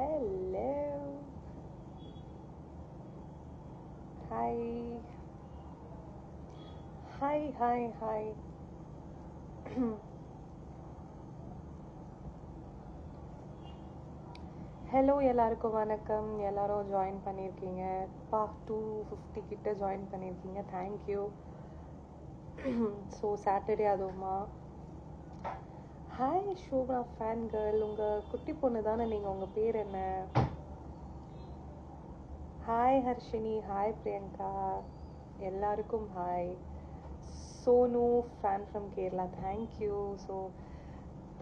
Hello. Hi. Hi. Hello எல்லாருக்கும் வணக்கம். எல்லாரும் ஜாயின் பண்ணியிருக்கீங்க. 250 கிட்ட ஜாயின் பண்ணியிருக்கீங்க. தேங்க்யூ. ஸோ சாட்டர்டே அதுவுமா. Hi Shobha fan girl. உங்கள் குட்டி பொண்ணு தானே நீங்கள்? உங்கள் பேர் என்ன? ஹாய் ஹர்ஷினி. ஹாய் பிரியங்கா. எல்லாருக்கும் hi. Sonu fan from Kerala. Thank you. So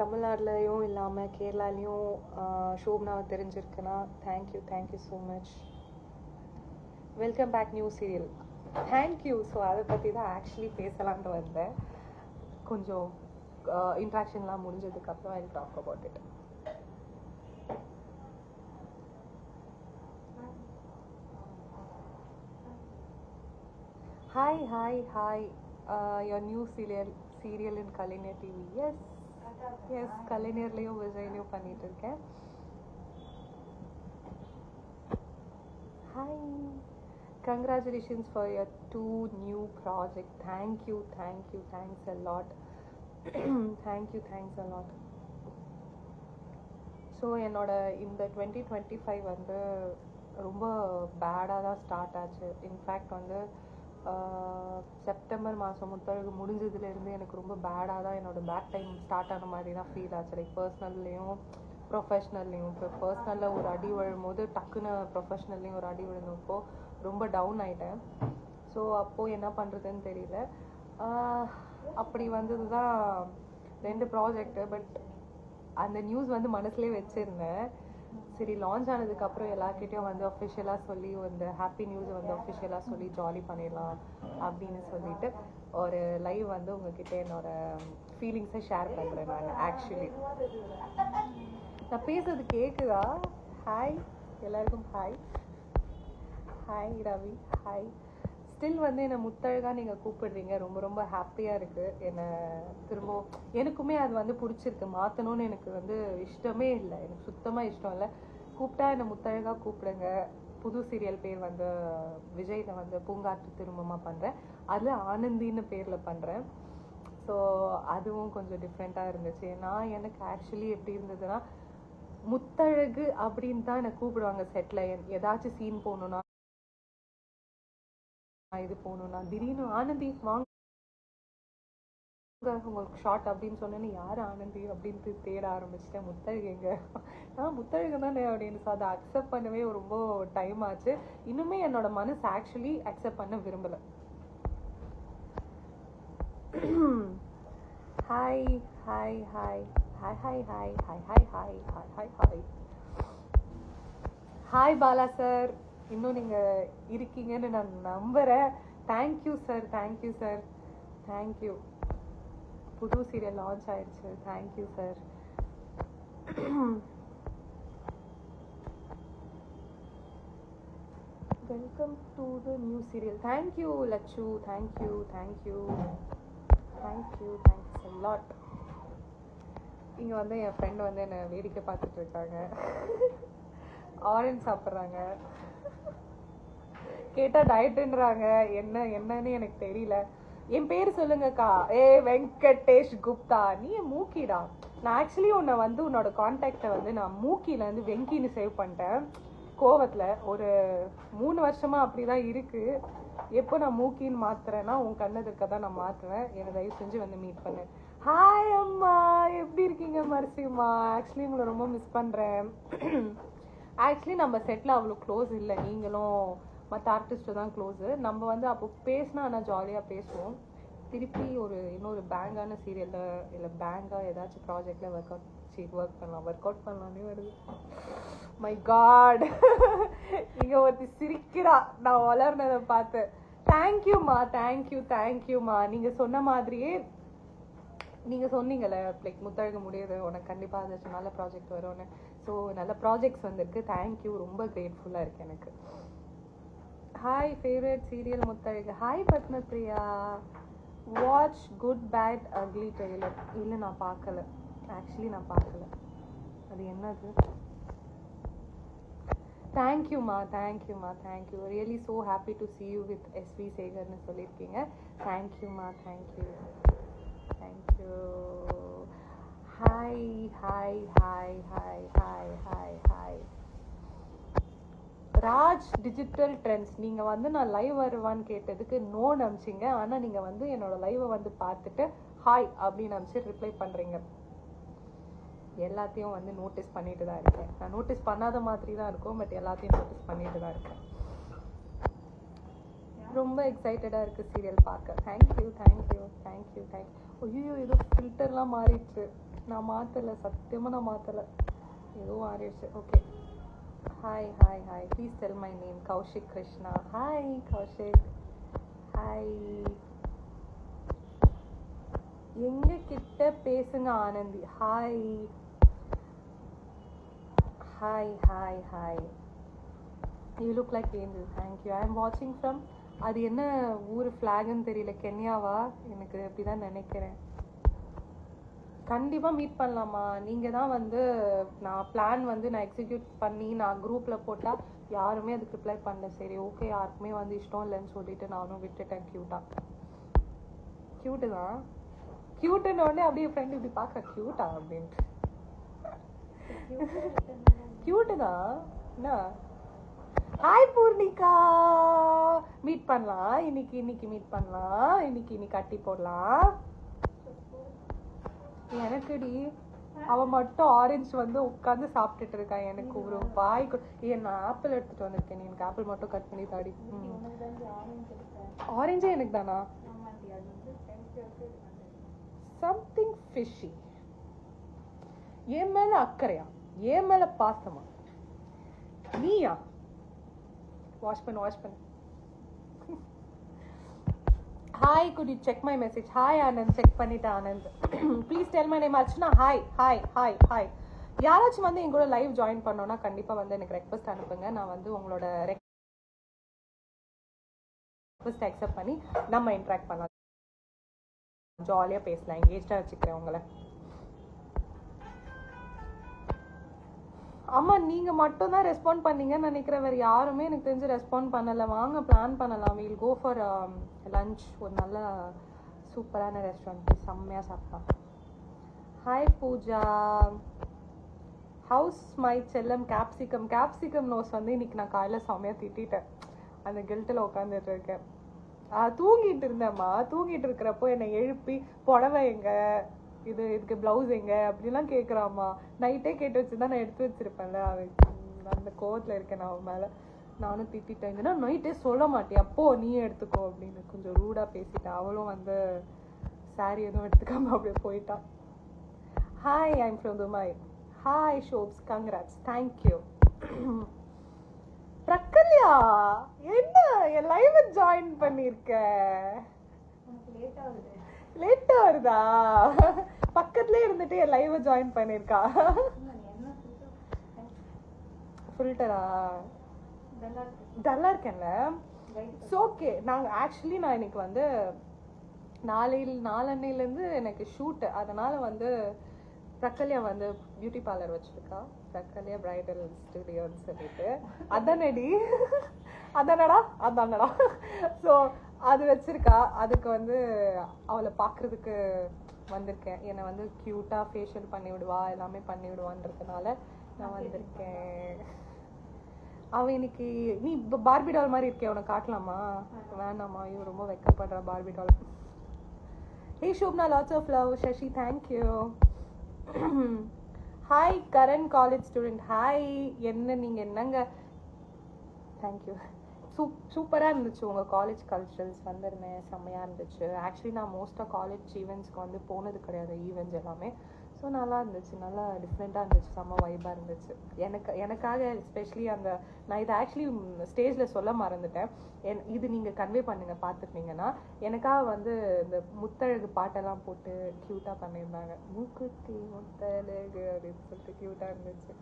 தமிழ்நாட்டிலையும் இல்லாமல் கேரளாலையும் ஷோப்னாவை தெரிஞ்சிருக்குன்னா thank you so much. Welcome back new serial. Thank you. So அதை பற்றி தான் ஆக்சுவலி பேசலான்ட்டு வந்தேன். கொஞ்சம் இன்ட்ராக்ஷன்லாம் முடிஞ்சதுக்கப்புறம் I talk about it. Hi your new serial in Kalainer TV. yes கலைஞர்லையும் விஜய்லையும் பண்ணிட்டு இருக்கேன். Hi, congratulations for your 2 new project. thanks a lot. thanks a lot. So என்னோட இந்த 2025 வந்து ரொம்ப பேடாக தான் ஸ்டார்ட் ஆச்சு. இன்ஃபேக்ட் வந்து செப்டம்பர் மாதம் முத்தழகு முடிஞ்சதுலேருந்து எனக்கு ரொம்ப பேடாக தான் என்னோடய பேக் டைம் ஸ்டார்ட் ஆன மாதிரி தான் ஃபீல் ஆச்சு. லைக் பர்சனல்லையும் ப்ரொஃபஷ்னல்லையும். இப்போ பர்சனலில் ஒரு அடி விழும்போது டக்குன்னு ப்ரொஃபஷ்னல்லையும் ஒரு அடி விழுந்தப்போ ரொம்ப டவுன் ஆகிட்டேன். ஸோ அப்போது என்ன பண்ணுறதுன்னு தெரியல. அப்படி வந்தது தான் 2 ப்ராஜெக்ட்டு. பட் அந்த நியூஸ் வந்து மனசுலேயே வச்சுருந்தேன். சரி, லான்ச் ஆனதுக்கப்புறம் எல்லாருக்கிட்டையும் வந்து அஃபிஷியலாக சொல்லி அந்த ஹாப்பி நியூஸை வந்து அஃபிஷியலாக சொல்லி ஜாலி பண்ணிடலாம் அப்படின்னு சொல்லிட்டு ஒரு லைவ் வந்து உங்ககிட்ட என்னோட ஃபீலிங்ஸை ஷேர் பண்ணுறேன் நான். ஆக்சுவலி நான் பேசுறது கேட்குதா? ஹாய் எல்லாருக்கும் ஹாய் ரவி. ஹாய். ஸ்டில் வந்து என்னை முத்தழகா நீங்கள் கூப்பிடுறீங்க. ரொம்ப ஹாப்பியாக இருக்குது. என்னை திரும்ப எனக்குமே அது வந்து பிடிச்சிருக்கு. மாற்றணும்னு எனக்கு வந்து இஷ்டமே இல்லை. எனக்கு சுத்தமாக இஷ்டம் இல்லை. கூப்பிட்டா என்னை முத்தழகா கூப்பிடுங்க. புது சீரியல் பேர் வந்து விஜயில் வந்து பூங்காற்று திரும்பமாக பண்ணுறேன். அதில் ஆனந்தின்னு பேரில் பண்ணுறேன். ஸோ அதுவும் கொஞ்சம் டிஃப்ரெண்ட்டாக இருந்துச்சு. எனக்கு ஆக்சுவலி எப்படி இருந்ததுன்னா, முத்தழகு அப்படின்னு தான் என்னை கூப்பிடுவாங்க செட்டில். ஏதாச்சும் சீன் போகணுன்னா, இது போகணும்னா திடீர்னு ஆனந்தி வாங்க உங்களுக்கு ஷார்ட் அப்படின்னு சொன்னேன்னு, யார் ஆனந்தி அப்படின்ட்டு தேட ஆரம்பிச்சிட்டேன். முத்தழகு எங்க? முத்தழகு தானே அப்படின்னு. ஸோ அதை அக்செப்ட் பண்ணவே ரொம்ப டைம் ஆச்சு. இன்னுமே என்னோட மனசு ஆக்சுவலி அக்செப்ட் பண்ண விரும்பலை. Hi Bala sir. இன்னும் நீங்கள் இருக்கீங்கன்னு நான் நம்புகிறேன். Thank you sir. தேங்க்யூ. புது சீரியல் லான்ச் ஆயிடுச்சு. Thank you sir. Welcome to the new serial. Thank you Lakshu. Thank you a lot. இங்கே வந்து என் ஃப்ரெண்டு வந்து என்னை வேடிக்கை பார்த்துட்டு இருக்காங்க. ஆரஞ்சு சாப்பிட்றாங்க. கேட்டால் டயட்டுன்றாங்க. என்னன்னு எனக்கு தெரியல. என் பேர் சொல்லுங்கக்கா. வெங்கடேஷ் குப்தா. நீ மூக்கிடா. நான் ஆக்சுவலி உன்னை வந்து உன்னோட கான்டாக்டை வந்து நான் மூக்கிலேருந்து வெங்கின்னு சேவ் பண்ணிட்டேன் கோவத்தில். ஒரு 3 வருஷமாக அப்படி தான் இருக்குது. எப்போ நான் மூக்கின்னு மாற்றுறேன்னா உன் கண்ணதுக்க தான் நான் மாற்றுவேன். என்னை தயவு செஞ்சு வந்து மீட் பண்ணு. ஹாய் அம்மா, எப்படி இருக்கீங்க மர்சிம்மா? ஆக்சுவலி உங்களை ரொம்ப மிஸ் பண்ணுறேன். ஆக்சுவலி நம்ம செட்டில் அவ்வளோ க்ளோஸ் இல்லை. நீங்களும் மற்ற ஆர்டிஸ்ட்டு தான் க்ளோஸு. நம்ம வந்து அப்போ பேசினா ஆனால் ஜாலியாக பேசுவோம். திருப்பி இன்னொரு பேங்கான சீரியலில் இல்லை பேங்காக ஏதாச்சும் ப்ராஜெக்டில் ஒர்க் அவுட் பண்ணலான்னே வருது. My god. இங்கே ஒருத்தி சிரிக்கிறா நான் வளர்னதை பார்த்து. தேங்க்யூம்மா. நீங்கள் சொன்ன மாதிரியே நீங்கள் சொன்னீங்கல்ல, லைக் முத்தழகு முடியுது உனக்கு கண்டிப்பாக ஏதாச்சும் நல்ல ப்ராஜெக்ட் வரும்னு. ஸோ நல்ல ப்ராஜெக்ட்ஸ் வந்திருக்கு. தேங்க்யூ. ரொம்ப கிரேட்ஃபுல்லாக இருக்குது எனக்கு. Hi favourite serial Muthazhagu. Hi Padmapriya. Watch good bad ugly trailer. இல்லை நான் பார்க்கல. ஆக்சுவலி நான் பார்க்கல. அது என்னது? தேங்க்யூமா தேங்க்யூமா thank you. Really so happy to see you with SV சேகர்னு சொல்லியிருக்கீங்க. தேங்க்யூமா thank you thank you. Hi hi hi hi hi hi hi. Raj digital trends, நீங்கள் வந்து நான் லைவ் வருவான்னு கேட்டதுக்கு நோன்னு அனுப்பிச்சிங்க. ஆனால் நீங்கள் வந்து என்னோட லைவை வந்து பார்த்துட்டு ஹாய் அப்படின்னு அனுப்பிச்சு ரிப்ளை பண்ணுறீங்க. எல்லாத்தையும் வந்து நோட்டீஸ் பண்ணிட்டு தான் இருக்கேன். நான் நோட்டீஸ் பண்ணாத மாதிரி தான் இருக்கும், பட் எல்லாத்தையும் நோட்டீஸ் பண்ணிட்டு தான் இருக்கேன். ரொம்ப எக்ஸைட்டடாக இருக்குது சீரியல் பார்க்க. Thank you thank you thank you thank you. ஐயோ ஏதோ ஃபில்டர்லாம் மாறிடுச்சு. நான் மாற்றலை, சத்தியமாக நான் மாற்றலை, ஏதோ மாறிடுச்சு. Okay. Hi hi hi. Please tell my name. Kaushik Krishna. Hi Kaushik. Hi. எங்க கிட்ட பேசுங்க Anandhi. Hi hi hi hi. You look like angel. Thank you. I am வாட்சிங் ஃப்ரம், அது என்ன ஊர் ஃப்ளாக்னு தெரியல, கென்யாவா? எனக்கு அப்படிதான் நினைக்கிறேன். கண்டிப்பாக மீட் பண்ணலாமா? நீங்கள் தான் வந்து நான் பிளான் வந்து நான் எக்ஸிக்யூட் பண்ணி நான் குரூப்பில் போட்டால் யாருமே அதுக்கு ரிப்ளை பண்ணல. சரி ஓகே, யாருக்குமே வந்து இஷ்டம் இல்லைன்னு சொல்லிட்டு நானும் விட்டுட்டேன். க்யூட்டு தான். க்யூட்டுன்னு உடனே அப்படியே ஃப்ரெண்ட் இப்படி பார்க்குற க்யூட்டா அப்படின்ட்டு. க்யூட்டு தான் என்ன. ஹாய் பூர்ணிகா. மீட் பண்ணலாம் இன்னைக்கு மீட் பண்ணலாம். இன்னைக்கு கட்டி போடலாம். எனக்குடி அவ மட்டும் ஆரஞ்சு வந்து உட்காந்து சாப்பிட்டுட்டு இருக்கா. எனக்கு ஒரு வாய் நான் ஆப்பிள் எடுத்துட்டு வந்திருக்கேன். எனக்கு ஆப்பிள் மட்டும் கட் பண்ணி தாடி. ஆரஞ்சே எனக்கு தானா? Something fishy. என் மேல அக்கறையா, என் மேல பாசமா? நீயா? வாஷ் பண்ணு. Hi, could you check my message? Hi Anand. Check பண்ணிட்டேன் Anand. Please tell my name. Archana. Hi hi hi hi. யாராச்சும் வந்து எங்களோட லைவ் ஜாயின் பண்ணோன்னா கண்டிப்பாக வந்து எனக்கு ரெக்வஸ்ட் அனுப்புங்க. நான் வந்து உங்களோட ரெக்வஸ்ட் அக்செப்ட் பண்ணி நம்ம இன்ட்ராக்ட் பண்ணலாம், ஜாலியாக பேசலாம், எங்கேஜாக வச்சுக்கிறேன் உங்களை. ஆமா, நீங்க மட்டும் தான் ரெஸ்பாண்ட் பண்ணீங்கன்னு நினைக்கிறேன். வேற யாருமே எனக்கு தெரிஞ்சு ரெஸ்பாண்ட் பண்ணல. வாங்க பிளான் பண்ணலாம். We'll go for lunch. ஒரு நல்ல சூப்பரான ரெஸ்டாரண்ட், செம்மையா சாப்பிடலாம். ஹாய் பூஜா. ஹவுஸ் மை செல்லம் கேப்சிகம் நோஸ் வந்து இன்னைக்கு நான் காலையில் செம்மையா திட்டேன். அந்த கில்ட்டில் உட்காந்துட்டு இருக்கேன். தூங்கிட்டு இருந்தேம்மா. தூங்கிட்டு இருக்கிறப்போ என்னை எழுப்பி புடவை எங்க, இதுக்கு பிளவுஸ் எங்க அப்படிலாம் கேட்குறாம்மா. நைட்டே கேட்டு வச்சுதான் நான் எடுத்து வச்சிருப்பேன்ல. அந்த கோவத்தில் இருக்கேன் நான் அவன் மேலே. நானும் திட்டேன். ஏன்னா நைட்டே சொல்ல மாட்டேன், அப்போ நீயே எடுத்துக்கோ அப்படின்னு கொஞ்சம் ரூடாக பேசிட்டேன். அவளும் வந்து சாரி எதுவும் எடுத்துக்காம அப்படியே போயிட்டான். Hi, I'm from Dubai. Hi Shobs, congrats. Thank you. Prakalya, என்ன என் லைவ் ஜாயின் பண்ணிருக்க? லேட்டா வருதா? பக்கத்துலயே இருந்துட்டு என் லைவ் ஜாயின் பண்ணிருக்கா. ஃபில்டரா? டல்லா இருக்கேன்ல. ஓகே. நான் இன்னைக்கு வந்து நாளன்னையிலேருந்து எனக்கு ஷூட். அதனால வந்து பிரக்கல்யா வந்து பியூட்டி பார்லர் வச்சிருக்கா. பிரக்கல்யா பிரைடல் ஸ்டுடியோன்னு சொல்லிட்டு. அதானடா. ஸோ அது வச்சிருக்கா. அதுக்கு வந்து அவளை பார்க்கறதுக்கு வந்திருக்கேன். என்னை வந்து க்யூட்டாக ஃபேஷியல் பண்ணி விடுவா, எல்லாமே பண்ணி விடுவான்றதுனால நான் வந்திருக்கேன். அவன் இன்னைக்கு நீ பார்பி டால் மாதிரி இருக்கே, உனக்கு காட்டலாமா? வேணாமா? ஐயோ ரொம்ப வெக்கப்படுறா Barbie doll. Hey Shobna, lots of love. Sasi, thank you. Hi Karan, college student. Hi. நீங்கள் என்னங்க? தேங்க்யூ. சூப்பராக இருந்துச்சு. உங்கள் காலேஜ் கல்ச்சரல்ஸ் வந்திருந்தேன், செம்மையாக இருந்துச்சு. ஆக்சுவலி நான் மோஸ்ட்டாக காலேஜ் ஈவெண்ட்ஸ்க்கு வந்து போனது கிடையாது, ஈவெண்ட்ஸ் எல்லாமே. ஸோ நல்லா இருந்துச்சு, நல்லா டிஃப்ரெண்ட்டாக இருந்துச்சு, செம்ம வைபாக இருந்துச்சு. எனக்காக எஸ்பெஷலி நான் இதை ஆக்சுவலி ஸ்டேஜில் சொல்ல மறந்துட்டேன். இது நீங்கள் கன்வே பண்ணுங்கள் பார்த்துருந்தீங்கன்னா. எனக்காக வந்து இந்த முத்தழகு பாட்டெல்லாம் போட்டு க்யூட்டாக பண்ணியிருந்தாங்க. மூக்குத்தி முத்தழகு அப்படின்னு சொல்லிட்டு க்யூட்டாக இருந்துச்சு.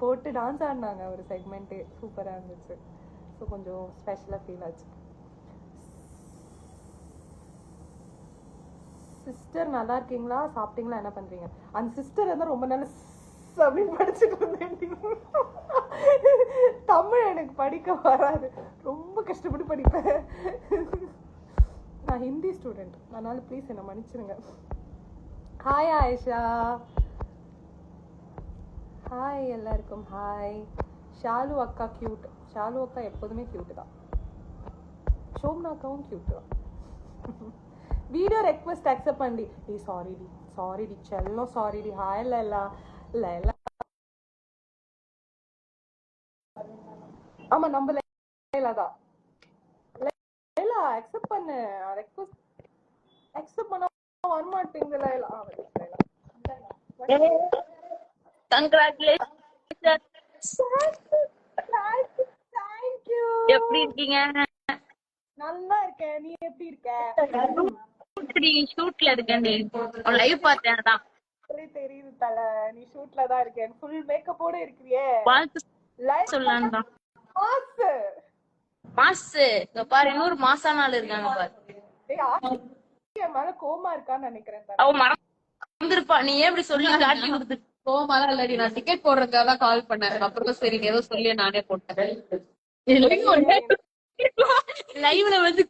போட்டு டான்ஸ் ஆடினாங்க ஒரு செக்மெண்ட்டே, சூப்பராக இருந்துச்சு. ஸோ கொஞ்சம் ஸ்பெஷலாக ஃபீல் ஆச்சு. சிஸ்டர் நல்லா இருக்கீங்களா? சாப்பிட்டீங்களா? என்ன பண்றீங்க? அந்த சிஸ்டர் வந்து ரொம்ப நாள் அப்படின்னு படிச்சுட்டு இருந்தேன். படிக்க வராது, ரொம்ப கஷ்டப்பட்டு படிப்பேன். நான் ஹிந்தி ஸ்டூடெண்ட், அதனால ப்ளீஸ் என்ன மன்னிச்சிருங்க. ஹாய் ஆயிஷா, ஹாய் எல்லாருக்கும் ஹாய். ஷாலு அக்கா கியூட். ஷாலு அக்கா எப்போதுமே கியூட் தான். ஷோம்னா அக்காவும் கியூட் தான். வீடியோ ரெக்வெஸ்ட் அக்செப்ட் பண்ணி டி. சாரி டி செல்லம், சாரி டி. ஹாய் லைலா. லைலா ஆமா நம்ம லைலா தான். லைலா அக்செப்ட் பண்ணு, ரெக்வெஸ்ட் அக்செப்ட் பண்ண வர மாட்டேங்குது லைலா. எப்படி இருக்கீங்க? நல்லா இருக்கேன், நீ எப்படி இருக்க? ஷூட்ல இருக்கேன், லைவ் பார்த்தேன். அதான் தெரியுது தல, நீ ஷூட்ல தான் இருக்கேன். ஃபுல் மேக்கப்போட இருக்கறியே. வாழ்த்து சொல்லலாம் தான். மாசு இங்க பாரு, இன்னொரு மாசா நாள் இருக்காங்க பாரு. மேல கோமா இருக்கான்னு நினைக்கிறேன். அவ மறந்துருப்பா, நீ ஏன் இப்படி சொல்லி காட்டி கொடுத்து. கோமாலாம் இல்லடி, நான் டிக்கெட் போடுறதுக்காக தான் கால் பண்ணேன். அப்புறம் சரி ஏதோ சொல்லி நானே போட்டேன். லைவ்ல வந்து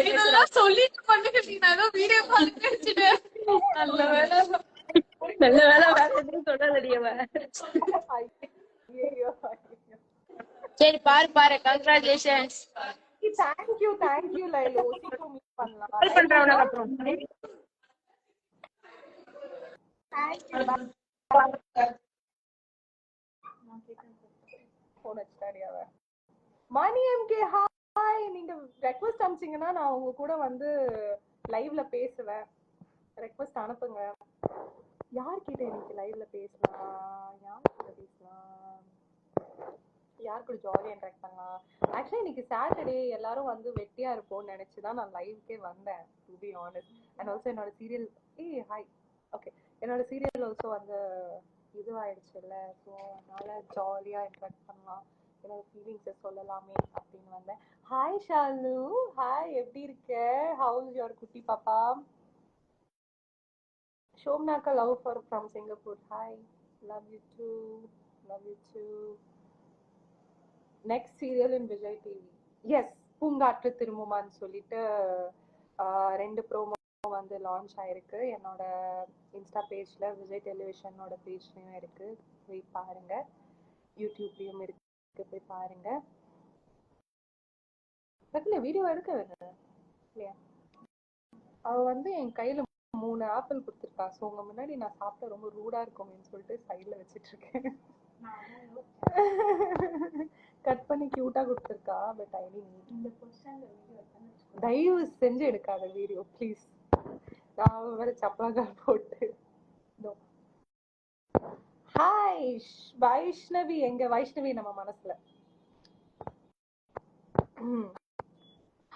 இதெல்லாம் சொல்லிட்டு பண்ணுங்க, நான் ஏதோ வீடியோ பார்த்து வச்சுட்டேன். நல்ல வேலை வேற எதுவும் சொல்லலடியவ. சரி பாரு கங்க்ராச்சுலேஷன்ஸ். தேங்க்யூ லைலோ. சீக்கிரம் மீட் பண்ணலாம். கால் பண்றேன் உனக்கு அப்புறம். மணி எம்கே ஹாய். நீங்க ரெக்வெஸ்ட் அனுப்பிச்சீங்கன்னா நான் உங்க கூட வந்து லைவ்ல பேசுவேன். ரெக்வெஸ்ட் அனுப்புங்க. யார்கிட்ட இன்னைக்கு லைவ்ல பேசலாம்? யார் கூட ஜாலியா இன்டராக்ட் பண்ணலாம்? ஆக்சுவலி இன்னைக்கு சாட்டர்டே, எல்லாரும் வந்து வெட்டியா இருப்போம்னு நினைச்சுதான் நான் லைவ்க்கே வந்தேன், to be honest. And also என்னோட சீரியல் ஹாய் ஓகே என்னோட சீரியல் ஆல்சோ வந்து இதுவாயிடுச்சுல்ல, ஸோ அதனால ஜாலியா இன்டராக்ட் பண்ணலாம், என்னோட ஃபீலிங்ஸை சொல்லலாமே அப்படின்னு வந்தேன். ஹாய் ஷாலு, ஹாய் எப்படி இருக்க? ஹவுஸ் யுவர் குட்டி பாப்பா? ஷோம்னாக்கா love from Singapore. Hi, love you too. Next serial in Vijay TV. Yes, பூங்காற்று திரும்புமான்னு சொல்லிட்டு 2 ப்ரோமோ வந்து லான்ச் ஆயிருக்கு. என்னோட இன்ஸ்டா பேஜ்ல, விஜய் டெலிவிஷனோட பேஜ்லயும் இருக்கு, போய் பாருங்க. யூடியூப்லயும் இருக்கு, போய் பாருங்க. பக்கத்துல வீடியோ எடுக்க வேணும் இல்லையா? அவ வந்து என் கையில 3 ஆப்பிள் கொடுத்துருக்கா. ஸோ உங்க முன்னாடி நான் சாப்பிட்ட ரொம்ப ரூடா இருக்கும்னு சொல்லிட்டு சைட்ல வச்சிட்டு இருக்கேன். கட் பண்ணி கியூட்டா கொடுத்துருக்கா. பட் ஐ தயவு செஞ்சு எடுக்காத வீடியோ ப்ளீஸ். நான் வேற சப்பாக்கால் போட்டு. ஹாய் வைஷ்ணவி. எங்க வைஷ்ணவி நம்ம மனசுல.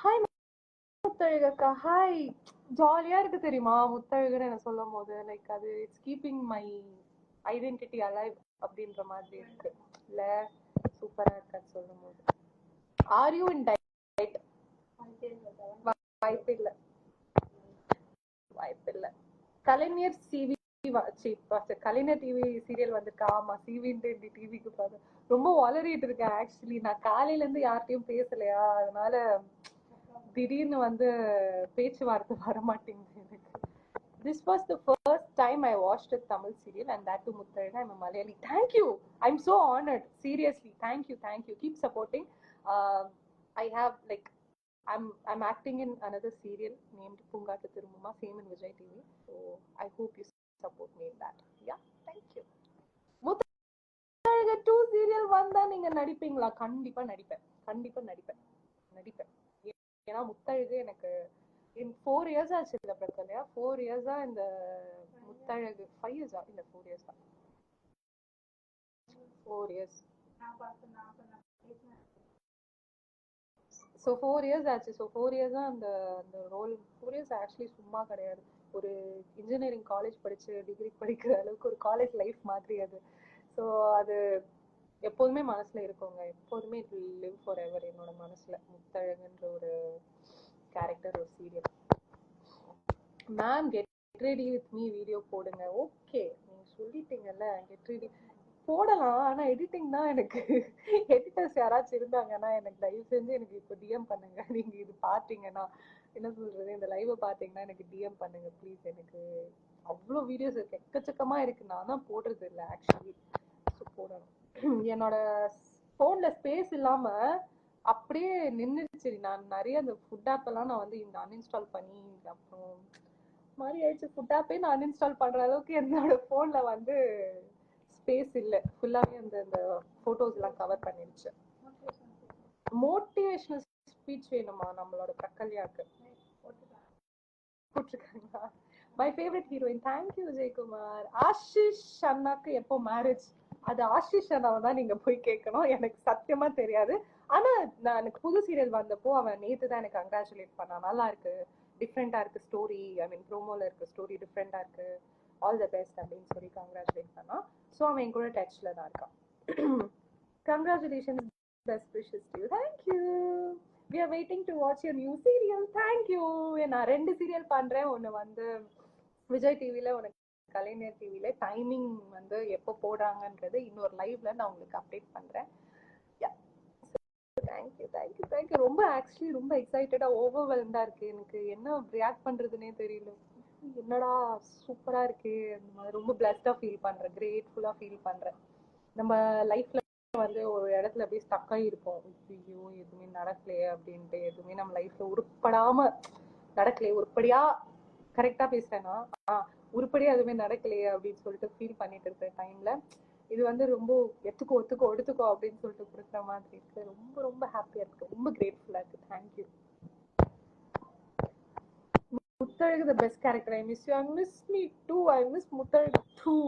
ஹாய் முத்தழகக்கா. ஹாய், ஜாலியா இருக்கு தெரியுமா முத்தழகன்னு என்ன சொல்லும் போது. லைக் அது it's keeping my identity alive அப்படின்ற மாதிரி இருக்கு இல்ல? சூப்பரா இருக்காது சொல்லும் போது. Are you in diet? வாய்ப்பில்ல. கலைஞர் சிவி கலைஞர் டிவி சீரியல் வந்திருக்கா? ஆமா, சிவின்ட்டு டிவிக்கு பார்த்து ரொம்ப வளரிட்டு இருக்கேன். ஆக்சுவலி நான் காலையில இருந்து யார்கிட்டயும் பேசலையா, அதனால திடீர்னு வந்து பேச்சுவார்த்தை வர மாட்டேங்குது எனக்கு. This was the first time I watched a Tamil serial, and that too Muttazhaga. I'm a Malayali. Thank you. I'm so honored. Seriously, thank you. Keep supporting. I have I'm acting in another serial named Pungattu Thirumuma, same in Vijay TV. So I hope you support me in that. Yeah, thank you. Muttazhaga 2 serial வந்தா நீங்க நடிப்பீங்களா? கண்டிப்பா நடிப்பேன். ஏன்னா முத்தழகு எனக்கு 4 years ஆச்சு இல்ல பிரச்சனையா? 4 years இந்த Muthazhagu 5 years இல்ல 4 years தான். 4 years. ஸோ 4 years ஆச்சு. ஸோ 4 years அந்த ரோல் 4 years ஆக்சுவலி சும்மா கிடையாது. ஒரு இன்ஜினியரிங் காலேஜ் படிச்சு டிகிரி படிக்கிற அளவுக்கு ஒரு காலேஜ் லைஃப் மாதிரி அது. ஸோ அது எப்போதுமே மனசுல இருக்குங்க. எப்போதுமே it will live for ever என்னோட மனசுல. முத்தழகுன்ற ஒரு கேரக்டர், ஒரு serial. Ma'am get ready with me video போடுங்க. ஓகே, நீங்க சொல்லிட்டீங்கல்ல, கெட் ரெடி போடலாம். ஆனா எடிட்டிங் தான் எனக்கு எடிட்டர்ஸ் யாராச்சும் இருந்தாங்கன்னா எனக்கு தயவு செஞ்சு எனக்கு இப்போ டிஎம் பண்ணுங்க. நீங்க இது பாத்தீங்கன்னா என்ன சொல்றது, இந்த லைவ் பாத்தீங்கன்னா எனக்கு டிஎம் பண்ணுங்க ப்ளீஸ். எனக்கு அவ்வளோ வீடியோஸ் இருக்கு, எக்கச்சக்கமா இருக்கு. நான் தான் போடுறது இல்லை ஆக்சுவலி. ஸோ போடணும். என்னோட ஃபோன்ல ஸ்பேஸ் இல்லாம அப்படியே நின்றுச்சு. நான் நிறைய அந்த ஃபுட் ஆப் எல்லாம் நான் வந்து இந்த அன்இன்ஸ்டால் பண்ணி அப்புறம் மாதிரி ஆயிடுச்சு. ஃபுட் ஆப்பே நான் அன்இன்ஸ்டால் பண்ற அளவுக்கு என்னோட ஃபோன்ல வந்து ஸ்பேஸ் இல்லை. ஃபுல்லாவே அந்த போட்டோஸ் எல்லாம் கவர் பண்ணிருச்சு. மோட்டிவேஷனல் ஸ்பீச் வேணுமா நம்மளோட பிரக்கல்யாக்கு? போட்டிருக்காங்களா? My favourite heroine. Thank you Vijayakumar. Ashish அண்ணாக்கு எப்போ மேரேஜ்? அது ஆஷிஷ் அண்ணாவை தான் நீங்க போய் கேட்கணும், எனக்கு சத்தியமா தெரியாது. ஆனா நான் எனக்கு புது சீரியல் வந்தப்போ அவன் நேத்து தான் எனக்கு கங்க்ராச்சுலேட் பண்ணான். நல்லா இருக்கு, டிஃப்ரெண்டா இருக்கு ஸ்டோரி, ஐ மீன் ப்ரோமோல இருக்க ஸ்டோரி டிஃப்ரெண்டா இருக்கு, ஆல் த பெஸ்ட் அப்படின்னு சொல்லி கங்க்ராச்சுலேட் பண்ணான். ஸோ அவன் என் கூட டச்ல தான் இருக்கான். Congratulations, best wishes to you. Thank you. We are waiting to watch your new serial. Thank you. நான் 2 சீரியல் பண்றேன். ஒன்னு வந்து விஜய் டிவில, ஒன்னு கலைஞர் டிவில. டைமிங் வந்து எப்போ போடுறாங்கன்றது இன்னொரு லைவ்ல நான் உங்களுக்கு அப்டேட் பண்றேன். தேங்க்யூ. ரொம்ப ஆக்சுவலி ரொம்ப எக்ஸைட்டடா ஓவர்வெல்ம்டா இருக்கு. எனக்கு என்ன ரியாக்ட் பண்றதுன்னே தெரியல. என்னடா சூப்பரா இருக்கு, அந்த மாதிரி ரொம்ப பிளஸ்டா ஃபீல் பண்றேன், கிரேட்ஃபுல்லா ஃபீல் பண்றேன். நம்ம லைஃப்ல வந்து ஒரு இடத்துல அப்படியே ஸ்டக் ஆகி இருப்போம். ஐயோ எதுவுமே நடக்கலையே அப்படின்ட்டு, எதுவுமே நம்ம லைஃப்ல உருப்படாம நடக்கலையே, உருப்படியா கரெக்டா பேசுறேன்னா உருப்படியா எதுவுமே நடக்கலையே அப்படின்னு சொல்லிட்டு ஃபீல் பண்ணிட்டு இருக்கிற டைம்ல இது வந்து ரொம்ப எடுத்துக்கோ அப்படின்னு சொல்லிட்டு கொடுக்குற மாதிரி இருக்கு. ரொம்ப ரொம்ப ஹாப்பியா இருக்கு, ரொம்ப கிரேட்ஃபுல்லா இருக்கு. Thank you. Muthazhagu the best character. I miss you. I miss me too. I miss Muthazhagu too.